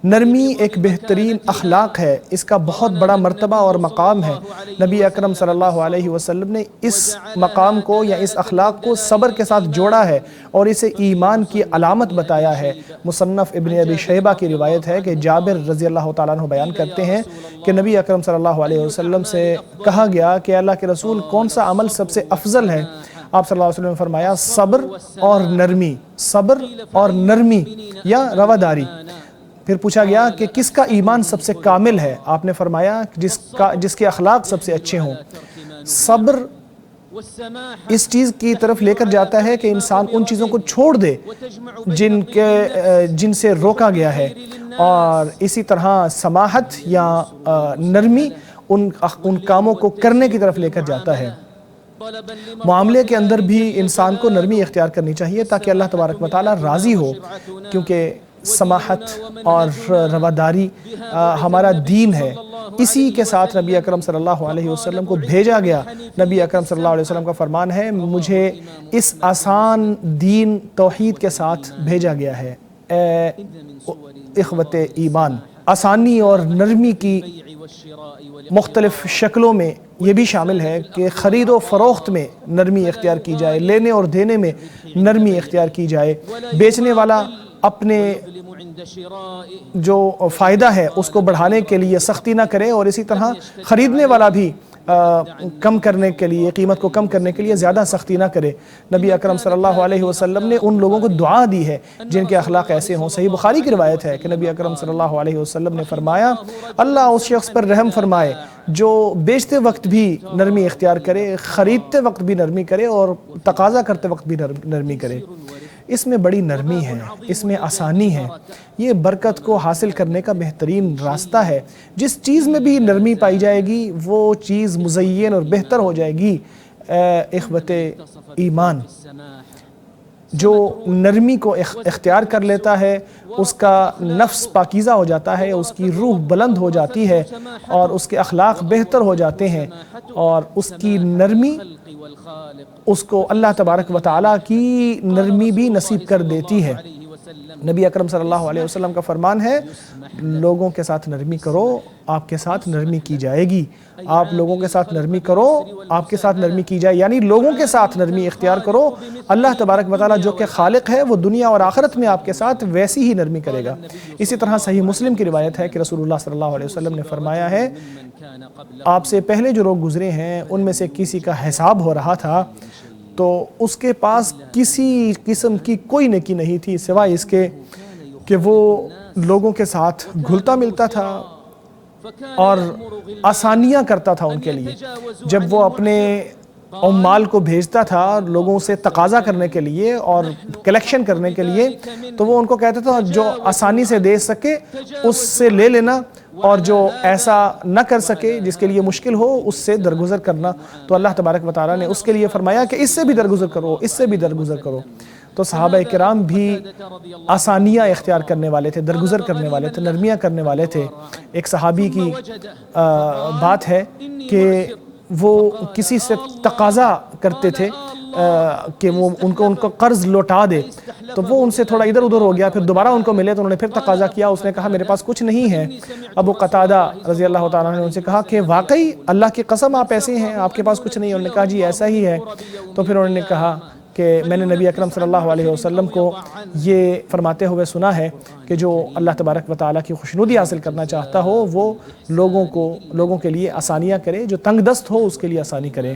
نرمی ایک بہترین اخلاق ہے، اس کا بہت بڑا مرتبہ اور مقام ہے۔ نبی اکرم صلی اللہ علیہ وسلم نے اس مقام کو یا اس اخلاق کو صبر کے ساتھ جوڑا ہے اور اسے ایمان کی علامت بتایا ہے۔ مصنف ابن ابی شیبہ کی روایت ہے کہ جابر رضی اللہ تعالیٰ عنہ بیان کرتے ہیں کہ نبی اکرم صلی اللہ علیہ وسلم سے کہا گیا کہ اللہ کے رسول کون سا عمل سب سے افضل ہے؟ آپ صلی اللہ علیہ وسلم نے فرمایا صبر اور نرمی، صبر اور نرمی یا رواداری۔ پھر پوچھا گیا کہ کس کا ایمان سب سے کامل ہے؟ آپ نے فرمایا جس کے اخلاق سب سے اچھے ہوں۔ صبر اس چیز کی طرف لے کر جاتا ہے کہ انسان ان چیزوں کو چھوڑ دے جن سے روکا گیا ہے، اور اسی طرح سماحت یا نرمی ان کاموں کو کرنے کی طرف لے کر جاتا ہے۔ معاملے کے اندر بھی انسان کو نرمی اختیار کرنی چاہیے تاکہ اللہ تبارک و تعالیٰ راضی ہو، کیونکہ سماحت اور رواداری ہمارا دین ہے۔ اسی کے ساتھ نبی اکرم صلی اللہ علیہ وسلم کو بھیجا گیا۔ نبی اکرم صلی اللہ علیہ وسلم کا فرمان ہے مجھے اس آسان دین توحید کے ساتھ بھیجا گیا ہے۔ اے اخوت ایمان، آسانی اور نرمی کی مختلف شکلوں میں یہ بھی شامل ہے کہ خرید و فروخت میں نرمی اختیار کی جائے، لینے اور دینے میں نرمی اختیار کی جائے، بیچنے والا اپنے جو فائدہ ہے اس کو بڑھانے کے لیے سختی نہ کرے، اور اسی طرح خریدنے والا بھی کم کرنے کے لیے، قیمت کو کم کرنے کے لیے زیادہ سختی نہ کرے۔ نبی اکرم صلی اللہ علیہ وسلم نے ان لوگوں کو دعا دی ہے جن کے اخلاق ایسے ہوں۔ صحیح بخاری کی روایت ہے کہ نبی اکرم صلی اللہ علیہ وسلم نے فرمایا اللہ اس شخص پر رحم فرمائے جو بیچتے وقت بھی نرمی اختیار کرے، خریدتے وقت بھی نرمی کرے اور تقاضا کرتے وقت بھی نرمی کرے۔ اس میں بڑی نرمی ہے، اس میں آسانی ہے، یہ برکت کو حاصل کرنے کا بہترین راستہ ہے۔ جس چیز میں بھی نرمی پائی جائے گی وہ چیز مزین اور بہتر ہو جائے گی۔ اخوت ایمان، جو نرمی کو اختیار کر لیتا ہے اس کا نفس پاکیزہ ہو جاتا ہے، اس کی روح بلند ہو جاتی ہے اور اس کے اخلاق بہتر ہو جاتے ہیں، اور اس کی نرمی اس کو اللہ تبارک و تعالیٰ کی نرمی بھی نصیب کر دیتی ہے۔ نبی اکرم صلی اللہ علیہ وسلم کا فرمان ہے لوگوں کے ساتھ نرمی کرو، آپ کے ساتھ نرمی کی جائے گی۔ آپ لوگوں کے ساتھ نرمی کرو، آپ کے ساتھ نرمی کی جائے، یعنی لوگوں کے ساتھ نرمی اختیار کرو۔ اللہ تبارک و تعالیٰ جو کہ خالق ہے وہ دنیا اور آخرت میں آپ کے ساتھ ویسی ہی نرمی کرے گا۔ اسی طرح صحیح مسلم کی روایت ہے کہ رسول اللہ صلی اللہ علیہ وسلم نے فرمایا ہے آپ سے پہلے جو لوگ گزرے ہیں ان میں سے کسی کا حساب ہو رہا تھا تو اس کے پاس کسی قسم کی کوئی نیکی نہیں تھی سوائے اس کے کہ وہ لوگوں کے ساتھ گھلتا ملتا تھا اور آسانیاں کرتا تھا ان کے لیے۔ جب وہ اپنے عمال کو بھیجتا تھا لوگوں سے تقاضا کرنے کے لیے اور کلیکشن کرنے کے لیے، تو وہ ان کو کہتا تھا جو آسانی سے دے سکے اس سے لے لینا، اور جو ایسا نہ کر سکے جس کے لیے مشکل ہو اس سے درگزر کرنا۔ تو اللہ تبارک و تعالیٰ نے اس کے لیے فرمایا کہ اس سے بھی درگزر کرو، اس سے بھی درگزر کرو۔ تو صحابہ کرام بھی آسانیاں اختیار کرنے والے تھے، درگزر کرنے والے تھے، نرمیاں کرنے والے تھے۔ ایک صحابی کی بات ہے کہ وہ کسی سے تقاضا کرتے تھے کہ وہ ان کو قرض لوٹا دے، تو وہ ان سے تھوڑا ادھر ادھر ہو گیا، پھر دوبارہ ان کو ملے تو انہوں نے پھر تقاضا کیا، اس نے کہا میرے پاس کچھ نہیں ہے۔ ابو قتادہ رضی اللہ تعالیٰ عنہ نے ان سے کہا کہ واقعی اللہ کی قسم آپ ایسے ہیں، آپ کے پاس کچھ نہیں ہے؟ انہوں نے کہا جی ایسا ہی ہے۔ تو پھر انہوں نے کہا کہ میں نے نبی اکرم صلی اللہ علیہ وسلم کو یہ فرماتے ہوئے سنا ہے کہ جو اللہ تبارک و تعالیٰ کی خوشنودی حاصل کرنا چاہتا ہو وہ لوگوں کے لیے آسانیاں کرے، جو تنگ دست ہو اس کے لیے آسانی کرے۔